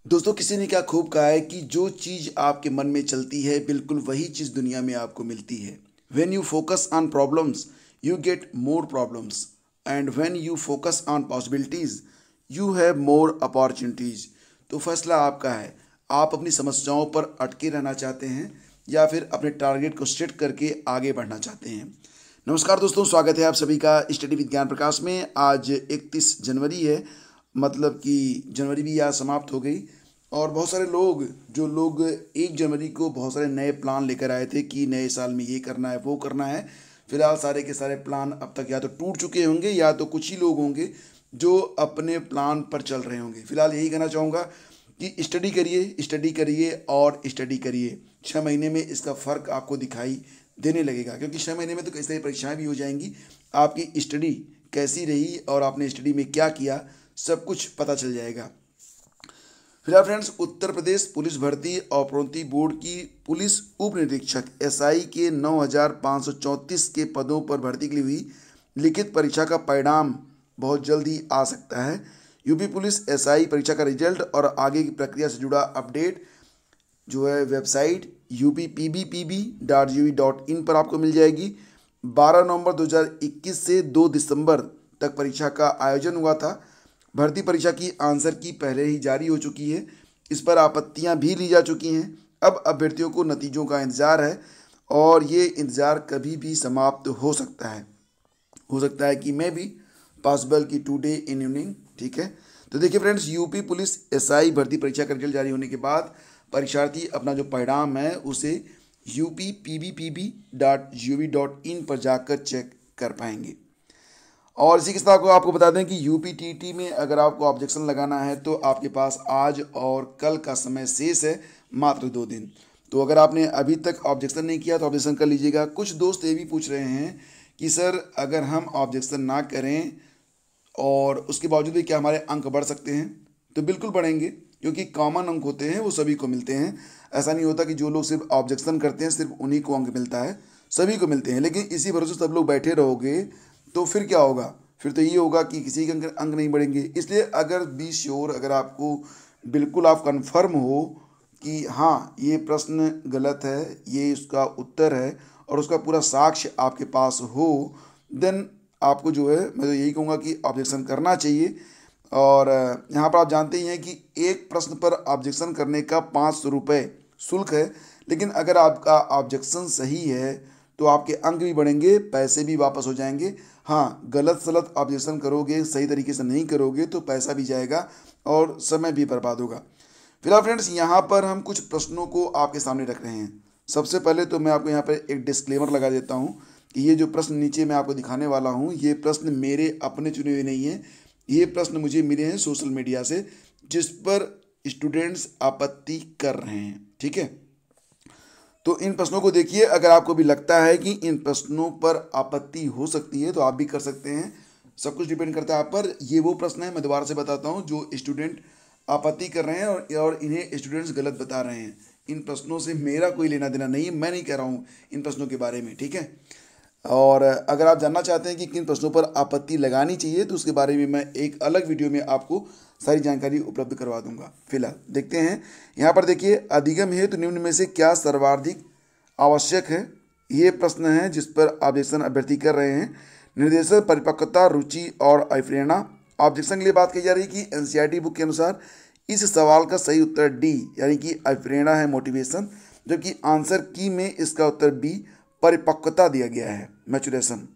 दोस्तों, किसी ने क्या खूब कहा है कि जो चीज़ आपके मन में चलती है बिल्कुल वही चीज़ दुनिया में आपको मिलती है। When you focus on problems you get more problems and when you focus on possibilities you have more opportunities. तो फैसला आपका है, आप अपनी समस्याओं पर अटके रहना चाहते हैं या फिर अपने टारगेट को सेट करके आगे बढ़ना चाहते हैं। नमस्कार दोस्तों, स्वागत है आप सभी का स्टडी विद ज्ञान प्रकाश में। आज 31 जनवरी है, मतलब कि जनवरी भी आज समाप्त हो गई। और बहुत सारे लोग 1 जनवरी को बहुत सारे नए प्लान लेकर आए थे कि नए साल में ये करना है वो करना है। फिलहाल सारे के सारे प्लान अब तक या तो टूट चुके होंगे या तो कुछ ही लोग होंगे जो अपने प्लान पर चल रहे होंगे। फिलहाल यही कहना चाहूँगा कि स्टडी करिए, स्टडी करिए और स्टडी करिए। 6 महीने में इसका फ़र्क आपको दिखाई देने लगेगा, क्योंकि 6 महीने में तो कई सारी परीक्षाएं भी हो जाएंगी। आपकी स्टडी कैसी रही और आपने स्टडी में क्या किया, सब कुछ पता चल जाएगा। फिलहाल फ्रेंड्स, उत्तर प्रदेश पुलिस भर्ती और प्रोन्नति बोर्ड की पुलिस उप निरीक्षक एसआई के 9,534 के पदों पर भर्ती के लिए हुई लिखित परीक्षा का परिणाम बहुत जल्द ही आ सकता है। यूपी पुलिस एसआई परीक्षा का रिजल्ट और आगे की प्रक्रिया से जुड़ा अपडेट जो है वेबसाइट uppbpb.gov.in पर आपको मिल जाएगी। 12 नवंबर 2021 से 2 दिसंबर तक परीक्षा का आयोजन हुआ था। भर्ती परीक्षा की आंसर की पहले ही जारी हो चुकी है। इस पर आपत्तियां भी ली जा चुकी हैं। अब अभ्यर्थियों को नतीजों का इंतज़ार है और ये इंतज़ार कभी भी समाप्त हो सकता है। हो सकता है कि मैं भी पॉसिबल की टुडे इन इवनिंग। ठीक है, तो देखिए फ्रेंड्स, यूपी पुलिस एसआई भर्ती परीक्षा का रिजल्ट जारी होने के बाद परीक्षार्थी अपना जो परिणाम है उसे uppbpb.gov.in पर जाकर चेक कर पाएंगे। और इसी के साथ आपको बता दें कि यूपीटीटी में अगर आपको ऑब्जेक्शन लगाना है तो आपके पास आज और कल का समय शेष है, मात्र 2 दिन। तो अगर आपने अभी तक ऑब्जेक्शन नहीं किया तो ऑब्जेक्शन कर लीजिएगा। कुछ दोस्त ये भी पूछ रहे हैं कि सर, अगर हम ऑब्जेक्शन ना करें और उसके बावजूद भी क्या हमारे अंक बढ़ सकते हैं? तो बिल्कुल बढ़ेंगे, क्योंकि कॉमन अंक होते हैं वो सभी को मिलते हैं। ऐसा नहीं होता कि जो लोग सिर्फ ऑब्जेक्शन करते हैं सिर्फ उन्हीं को अंक मिलता है, सभी को मिलते हैं। लेकिन इसी भरोसे सब लोग बैठे रहोगे तो फिर क्या होगा? फिर तो ये होगा कि किसी के अंक नहीं बढ़ेंगे। इसलिए अगर बी श्योर, अगर आपको बिल्कुल आप कंफर्म हो कि हाँ ये प्रश्न गलत है, ये उसका उत्तर है और उसका पूरा साक्ष्य आपके पास हो, देन आपको जो है मैं तो यही कहूँगा कि ऑब्जेक्शन करना चाहिए। और यहाँ पर आप जानते ही हैं कि एक प्रश्न पर ऑब्जेक्शन करने का 500 रुपये शुल्क है। लेकिन अगर आपका ऑब्जेक्शन सही है तो आपके अंक भी बढ़ेंगे, पैसे भी वापस हो जाएंगे। हाँ, गलत सलत ऑब्जेक्शन करोगे, सही तरीके से नहीं करोगे तो पैसा भी जाएगा और समय भी बर्बाद होगा। फिलहाल फ्रेंड्स, यहाँ पर हम कुछ प्रश्नों को आपके सामने रख रहे हैं। सबसे पहले तो मैं आपको यहाँ पर एक डिस्क्लेमर लगा देता हूँ कि ये जो प्रश्न नीचे मैं आपको दिखाने वाला हूँ, ये प्रश्न मेरे अपने चुने हुए नहीं हैं। ये प्रश्न मुझे मिले हैं सोशल मीडिया से, जिस पर स्टूडेंट्स आपत्ति कर रहे हैं। ठीक है, तो इन प्रश्नों को देखिए। अगर आपको भी लगता है कि इन प्रश्नों पर आपत्ति हो सकती है तो आप भी कर सकते हैं। सब कुछ डिपेंड करता है आप पर। ये वो प्रश्न है, मैं दोबारा से बताता हूँ, जो स्टूडेंट आपत्ति कर रहे हैं और इन्हें स्टूडेंट्स गलत बता रहे हैं। इन प्रश्नों से मेरा कोई लेना देना नहीं है, मैं नहीं कह रहा हूँ इन प्रश्नों के बारे में। ठीक है, और अगर आप जानना चाहते हैं कि किन प्रश्नों पर आपत्ति लगानी चाहिए तो उसके बारे में मैं एक अलग वीडियो में आपको सारी जानकारी उपलब्ध करवा दूंगा। फिलहाल देखते हैं, यहाँ पर देखिए, अधिगम हेतु निम्न में से क्या सर्वाधिक आवश्यक है? ये प्रश्न है जिस पर ऑब्जेक्शन अभ्यर्थी कर रहे हैं। निर्देशन, परिपक्वता, रुचि और अप्रेरणा। ऑब्जेक्शन के लिए बात की जा रही है कि एनसीईआरटी बुक के अनुसार इस सवाल का सही उत्तर डी यानी कि अप्रेरणा है, मोटिवेशन, जबकि आंसर की में इसका उत्तर बी परिपक्वता दिया गया है, मैचुरेशन।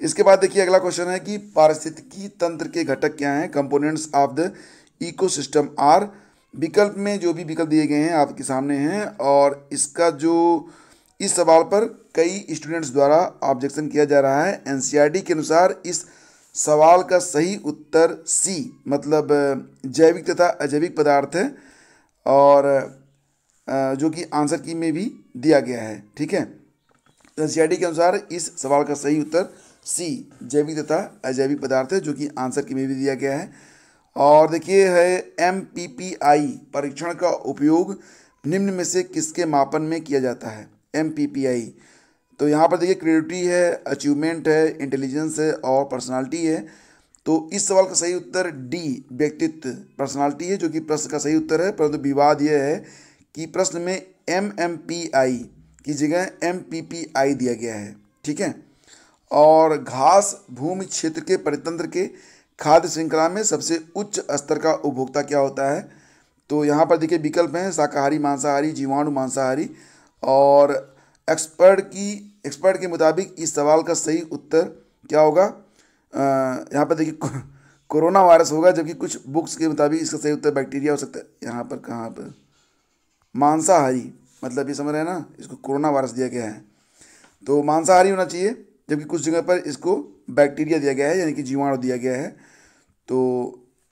इसके बाद देखिए अगला क्वेश्चन है कि पारिस्थितिकी तंत्र के घटक क्या हैं? Components of the ecosystem are. विकल्प में जो भी विकल्प दिए गए हैं आपके सामने हैं और इसका जो इस सवाल पर कई स्टूडेंट्स द्वारा ऑब्जेक्शन किया जा रहा है। एनसीईआरटी के अनुसार इस सवाल का सही उत्तर सी मतलब जैविक तथा अजैविक पदार्थ है और जो कि आंसर की में भी दिया गया है। ठीक है, एनसीईआरटी के अनुसार इस सवाल का सही उत्तर सी जैविक तथा अजैविक पदार्थ है, जो कि आंसर की में भी दिया गया है। और देखिए है एमपीपीआई परीक्षण का उपयोग निम्न में से किसके मापन में किया जाता है? एमपीपीआई, तो यहाँ पर देखिए क्रिएटिविटी है, अचीवमेंट है, इंटेलिजेंस है और पर्सनालिटी है। तो इस सवाल का सही उत्तर डी व्यक्तित्व पर्सनालिटी है, जो कि प्रश्न का सही उत्तर है। परंतु विवाद यह है कि प्रश्न में MMPI की जगह MPPI दिया गया है, ठीक है। और घास भूमि क्षेत्र के परितंत्र के खाद्य श्रृंखला में सबसे उच्च स्तर का उपभोक्ता क्या होता है? तो यहाँ पर देखिए विकल्प हैं शाकाहारी, मांसाहारी, जीवाणु, मांसाहारी। और एक्सपर्ट के मुताबिक इस सवाल का सही उत्तर क्या होगा? यहाँ पर देखिए कोरोना वायरस होगा, जबकि कुछ बुक्स के मुताबिक इसका सही उत्तर बैक्टीरिया हो सकता है। यहाँ पर कहाँ पर मांसाहारी, मतलब ये समझ रहे हैं ना, इसको कोरोना वायरस दिया गया है तो मांसाहारी होना चाहिए, जबकि कुछ जगह पर इसको बैक्टीरिया दिया गया है, यानी कि जीवाणु दिया गया है। तो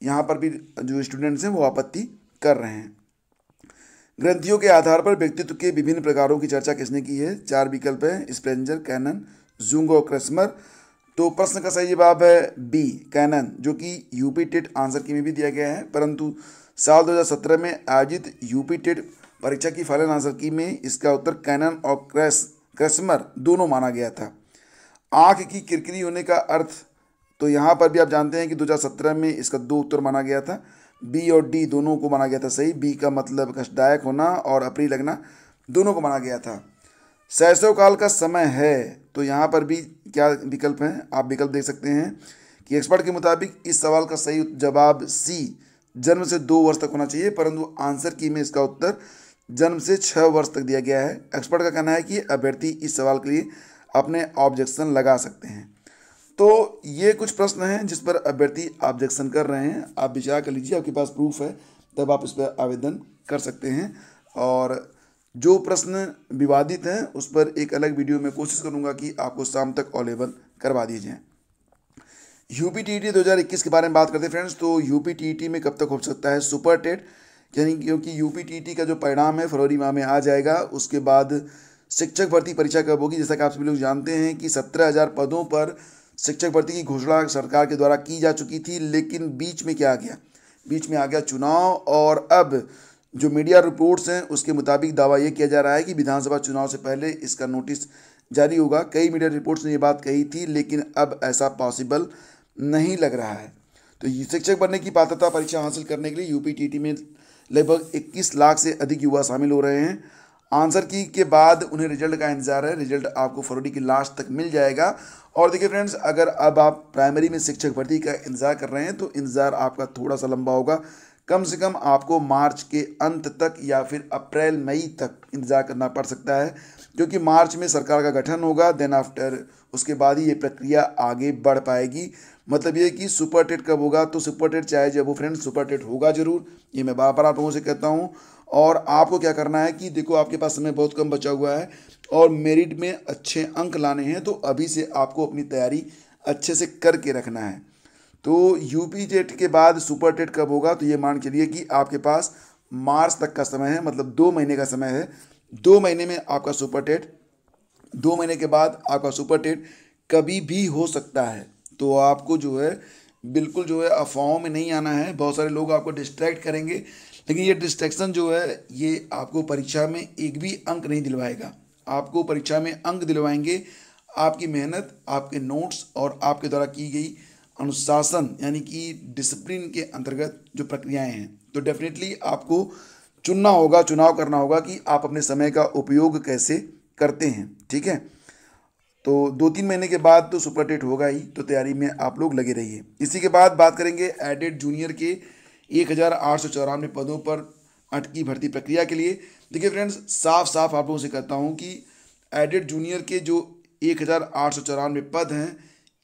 यहाँ पर भी जो स्टूडेंट्स हैं वो आपत्ति कर रहे हैं। ग्रंथियों के आधार पर व्यक्तित्व के विभिन्न प्रकारों की चर्चा किसने की है? 4 विकल्प हैं स्प्रेंजर, कैनन, जुंग और क्रैस्मर। तो प्रश्न का सही जवाब है बी कैनन, जो कि यूपी टेट आंसर की में भी दिया गया है। परंतु साल 2017 में आयोजित यूपी टेट परीक्षा की फाइनल आंसर की में इसका उत्तर कैनन और क्रैस्मर दोनों माना गया था। आँख की किरकिरी होने का अर्थ, तो यहाँ पर भी आप जानते हैं कि 2017 में इसका 2 उत्तर माना गया था। बी और डी दोनों को माना गया था सही। बी का मतलब कष्टदायक होना और अप्रिय लगना, दोनों को माना गया था। शैशव काल का समय है, तो यहाँ पर भी क्या विकल्प हैं? आप विकल्प देख सकते हैं कि एक्सपर्ट के मुताबिक इस सवाल का सही जवाब सी जन्म से 2 वर्ष तक होना चाहिए, परंतु आंसर की में इसका उत्तर जन्म से 6 वर्ष तक दिया गया है। एक्सपर्ट का कहना है कि अभ्यर्थी इस सवाल के लिए अपने ऑब्जेक्शन लगा सकते हैं। तो ये कुछ प्रश्न हैं जिस पर अभ्यर्थी ऑब्जेक्शन कर रहे हैं। आप विचार कर लीजिए, आपके पास प्रूफ है तब आप इस पर आवेदन कर सकते हैं। और जो प्रश्न विवादित हैं उस पर एक अलग वीडियो में कोशिश करूंगा कि आपको शाम तक अवेलेबल करवा दिए जाएँ। UPTET 2021 के बारे में बात करते हैं फ्रेंड्स। तो UPTET में कब तक हो सकता है सुपर टेट, यानी क्योंकि UPTET का जो परिणाम है फरवरी माह में आ जाएगा। उसके बाद शिक्षक भर्ती परीक्षा कब होगी? जैसा कि आप सभी लोग जानते हैं कि 17,000 पदों पर शिक्षक भर्ती की घोषणा सरकार के द्वारा की जा चुकी थी, लेकिन बीच में क्या आ गया? बीच में आ गया चुनाव। और अब जो मीडिया रिपोर्ट्स हैं उसके मुताबिक दावा ये किया जा रहा है कि विधानसभा चुनाव से पहले इसका नोटिस जारी होगा। कई मीडिया रिपोर्ट्स ने ये बात कही थी, लेकिन अब ऐसा पॉसिबल नहीं लग रहा है। तो शिक्षक बनने की पात्रता परीक्षा हासिल करने के लिए UPTET में लगभग 21 लाख से अधिक युवा शामिल हो रहे हैं। आंसर की के बाद उन्हें रिजल्ट का इंतजार है। रिजल्ट आपको फरवरी की लास्ट तक मिल जाएगा। और देखिए फ्रेंड्स, अगर अब आप प्राइमरी में शिक्षक भर्ती का इंतजार कर रहे हैं तो इंतजार आपका थोड़ा सा लंबा होगा। कम से कम आपको मार्च के अंत तक या फिर अप्रैल मई तक इंतजार करना पड़ सकता है, क्योंकि मार्च में सरकार का गठन होगा। देन आफ्टर उसके बाद ही ये प्रक्रिया आगे बढ़ पाएगी। मतलब ये कि सुपर टेट कब होगा? तो सुपर टेट चाहे जब वो फ्रेंड्स सुपर टेट होगा जरूर, ये मैं बार बार आप लोगों से कहता हूँ। और आपको क्या करना है कि देखो आपके पास समय बहुत कम बचा हुआ है और मेरिट में अच्छे अंक लाने हैं, तो अभी से आपको अपनी तैयारी अच्छे से करके रखना है। तो UPTET के बाद सुपर टेट कब होगा? तो ये मान चलिए कि आपके पास मार्च तक का समय है, मतलब 2 महीने का समय है। 2 महीने में आपका सुपर टेट, 2 महीने के बाद आपका सुपर टेट कभी भी हो सकता है। तो आपको जो है बिल्कुल जो है अफवाहों में नहीं आना है। बहुत सारे लोग आपको डिस्ट्रैक्ट करेंगे, लेकिन ये डिस्ट्रैक्शन जो है ये आपको परीक्षा में एक भी अंक नहीं दिलवाएगा। आपको परीक्षा में अंक दिलवाएंगे आपकी मेहनत, आपके नोट्स और आपके द्वारा की गई अनुशासन यानी कि डिसिप्लिन के अंतर्गत जो प्रक्रियाएं हैं। तो डेफिनेटली आपको चुनना होगा, चुनाव करना होगा कि आप अपने समय का उपयोग कैसे करते हैं, ठीक है। तो 2-3 महीने के बाद तो सुपर टेट होगा ही, तो तैयारी में आप लोग लगे रहिए। इसी के बाद बात करेंगे एडेड जूनियर के 1894 पदों पर अटकी भर्ती प्रक्रिया के लिए। देखिए फ्रेंड्स, साफ साफ आप लोगों से कहता हूँ कि एडेड जूनियर के जो 1894 पद हैं,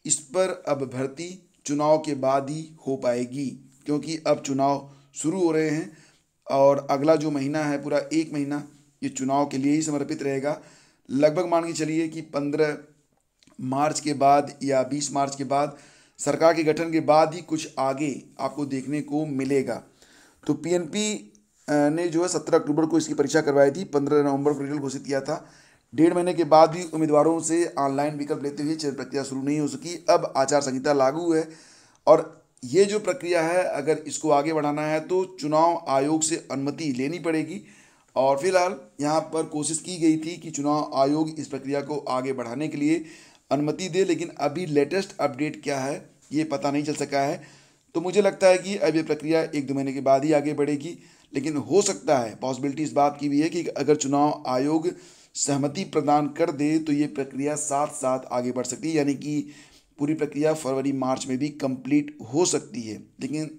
इस पर अब भर्ती चुनाव के बाद ही हो पाएगी, क्योंकि अब चुनाव शुरू हो रहे हैं और अगला जो महीना है पूरा 1 महीना ये चुनाव के लिए ही समर्पित रहेगा। लगभग मान के चलिए कि 15 मार्च के बाद या 20 मार्च के बाद, सरकार के गठन के बाद ही कुछ आगे आपको देखने को मिलेगा। तो PNP ने जो है 17 अक्टूबर को इसकी परीक्षा करवाई थी, 15 नवंबर को रिजल्ट घोषित किया था। 1.5 महीने के बाद भी उम्मीदवारों से ऑनलाइन विकल्प लेते हुए चयन प्रक्रिया शुरू नहीं हो सकी। अब आचार संहिता लागू है और ये जो प्रक्रिया है अगर इसको आगे बढ़ाना है तो चुनाव आयोग से अनुमति लेनी पड़ेगी। और फिलहाल यहाँ पर कोशिश की गई थी कि चुनाव आयोग इस प्रक्रिया को आगे बढ़ाने के लिए अनुमति दे, लेकिन अभी लेटेस्ट अपडेट क्या है ये पता नहीं चल सका है। तो मुझे लगता है कि अब ये प्रक्रिया 1-2 महीने के बाद ही आगे बढ़ेगी, लेकिन हो सकता है, पॉसिबिलिटी इस बात की भी है कि अगर चुनाव आयोग सहमति प्रदान कर दे तो ये प्रक्रिया साथ साथ आगे बढ़ सकती है, यानी कि पूरी प्रक्रिया फरवरी मार्च में भी कंप्लीट हो सकती है। लेकिन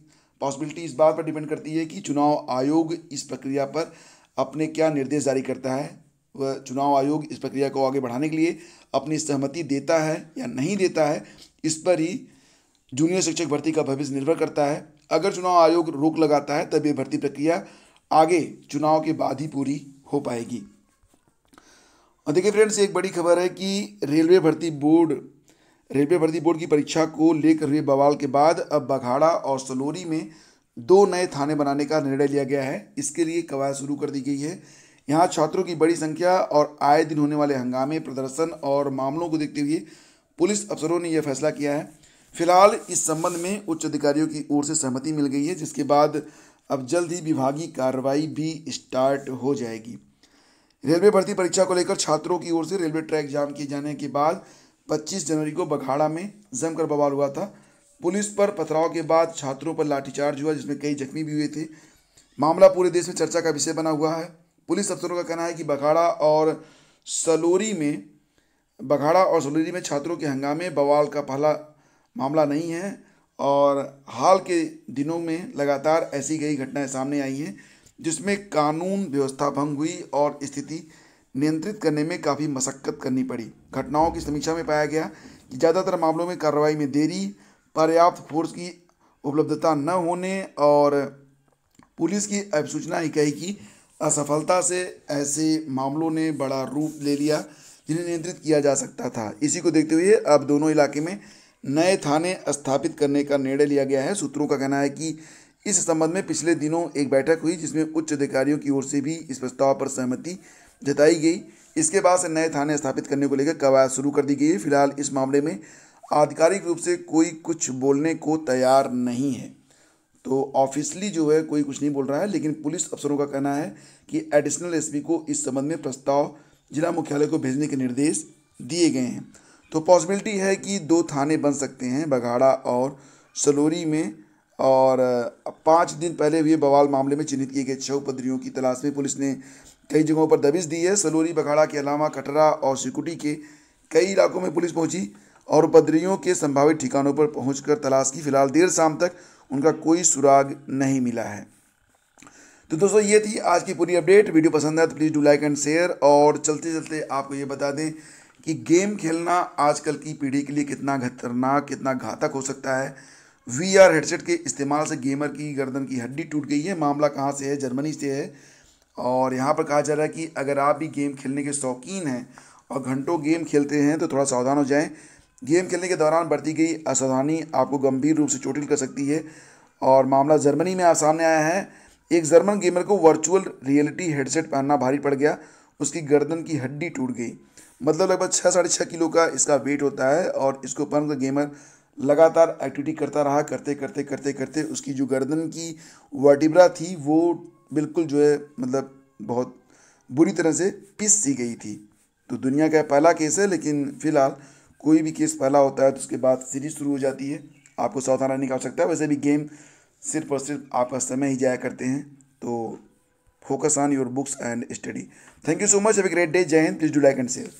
पॉसिबिलिटी इस बात पर डिपेंड करती है कि चुनाव आयोग इस प्रक्रिया पर अपने क्या निर्देश जारी करता है। वह चुनाव आयोग इस प्रक्रिया को आगे बढ़ाने के लिए अपनी सहमति देता है या नहीं देता है, इस पर ही जूनियर शिक्षक भर्ती का भविष्य निर्भर करता है। अगर चुनाव आयोग रोक लगाता है तब ये भर्ती प्रक्रिया आगे चुनाव के बाद ही पूरी हो पाएगी। और देखिए फ्रेंड्स, एक बड़ी खबर है कि रेलवे भर्ती बोर्ड की परीक्षा को लेकर हुए बवाल के बाद अब बघाड़ा और सलोरी में 2 नए थाने बनाने का निर्णय लिया गया है। इसके लिए कवायद शुरू कर दी गई है। यहाँ छात्रों की बड़ी संख्या और आए दिन होने वाले हंगामे, प्रदर्शन और मामलों को देखते हुए पुलिस अफसरों ने यह फैसला किया है। फिलहाल इस संबंध में उच्च अधिकारियों की ओर से सहमति मिल गई है, जिसके बाद अब जल्द ही विभागीय कार्रवाई भी स्टार्ट हो जाएगी। रेलवे भर्ती परीक्षा को लेकर छात्रों की ओर से रेलवे ट्रैक जाम किए जाने के बाद 25 जनवरी को बघाड़ा में जमकर बवाल हुआ था। पुलिस पर पथराव के बाद छात्रों पर लाठीचार्ज हुआ, जिसमें कई जख्मी भी हुए थे। मामला पूरे देश में चर्चा का विषय बना हुआ है। पुलिस अफसरों का कहना है कि बघाड़ा और सलोरी में छात्रों के हंगामे बवाल का पहला मामला नहीं है और हाल के दिनों में लगातार ऐसी कई घटनाएं सामने आई हैं जिसमें कानून व्यवस्था भंग हुई और स्थिति नियंत्रित करने में काफ़ी मशक्कत करनी पड़ी। घटनाओं की समीक्षा में पाया गया कि ज़्यादातर मामलों में कार्रवाई में देरी, पर्याप्त फोर्स की उपलब्धता न होने और पुलिस की अवसूचना इकाई की असफलता से ऐसे मामलों ने बड़ा रूप ले लिया जिन्हें नियंत्रित किया जा सकता था। इसी को देखते हुए अब दोनों इलाके में नए थाने स्थापित करने का निर्णय लिया गया है। सूत्रों का कहना है कि इस संबंध में पिछले दिनों एक बैठक हुई जिसमें उच्च अधिकारियों की ओर से भी इस प्रस्ताव पर सहमति जताई गई। इसके बाद से नए थाने स्थापित करने को लेकर कवायद शुरू कर दी गई है। फिलहाल इस मामले में आधिकारिक रूप से कोई कुछ बोलने को तैयार नहीं है, तो ऑफिशियली जो है कोई कुछ नहीं बोल रहा है, लेकिन पुलिस अफसरों का कहना है कि एडिशनल एसपी को इस संबंध में प्रस्ताव जिला मुख्यालय को भेजने के निर्देश दिए गए हैं। तो पॉसिबिलिटी है कि 2 थाने बन सकते हैं बघाड़ा और सलोरी में। और 5 दिन पहले हुए बवाल मामले में चिन्हित किए गए 6 उपद्रवियों की तलाश में पुलिस ने कई जगहों पर दबिश दी है। सलोरी, बघाड़ा के अलावा कटरा और सिकुटी के कई इलाकों में पुलिस पहुंची और उपद्रवियों के संभावित ठिकानों पर पहुंचकर तलाश की। फिलहाल देर शाम तक उनका कोई सुराग नहीं मिला है। तो दोस्तों, ये थी आज की पूरी अपडेट। वीडियो पसंद आए तो please do like and share. और चलते चलते आपको ये बता दें कि गेम खेलना आजकल की पीढ़ी के लिए कितना खतरनाक, कितना घातक हो सकता है। VR हेडसेट के इस्तेमाल से गेमर की गर्दन की हड्डी टूट गई है। मामला कहाँ से है? जर्मनी से है। और यहाँ पर कहा जा रहा है कि अगर आप भी गेम खेलने के शौकीन हैं और घंटों गेम खेलते हैं तो थोड़ा सावधान हो जाएं। गेम खेलने के दौरान बरती गई असावधानी आपको गंभीर रूप से चोटिल कर सकती है। और मामला जर्मनी में सामने आया है। एक जर्मन गेमर को वर्चुअल रियलिटी हेडसेट पहनना भारी पड़ गया। उसकी गर्दन की हड्डी टूट गई। मतलब लगभग 6-6.5 किलो का इसका वेट होता है और इसको पहनकर गेमर लगातार एक्टिविटी करता रहा। करते करते करते करते उसकी जो गर्दन की वर्टिब्रा थी वो बिल्कुल जो है मतलब बहुत बुरी तरह से पिस सी गई थी। तो दुनिया का पहला केस है, लेकिन फिलहाल कोई भी केस पहला होता है तो उसके बाद सीरीज शुरू हो जाती है। आपको सावधान रहने की आवश्यकता है। वैसे भी गेम सिर्फ और सिर्फ आपका समय ही जाया करते हैं, तो focus on your books and study. Thank you so much. Have a great day. जय हिंद। Please do like and share.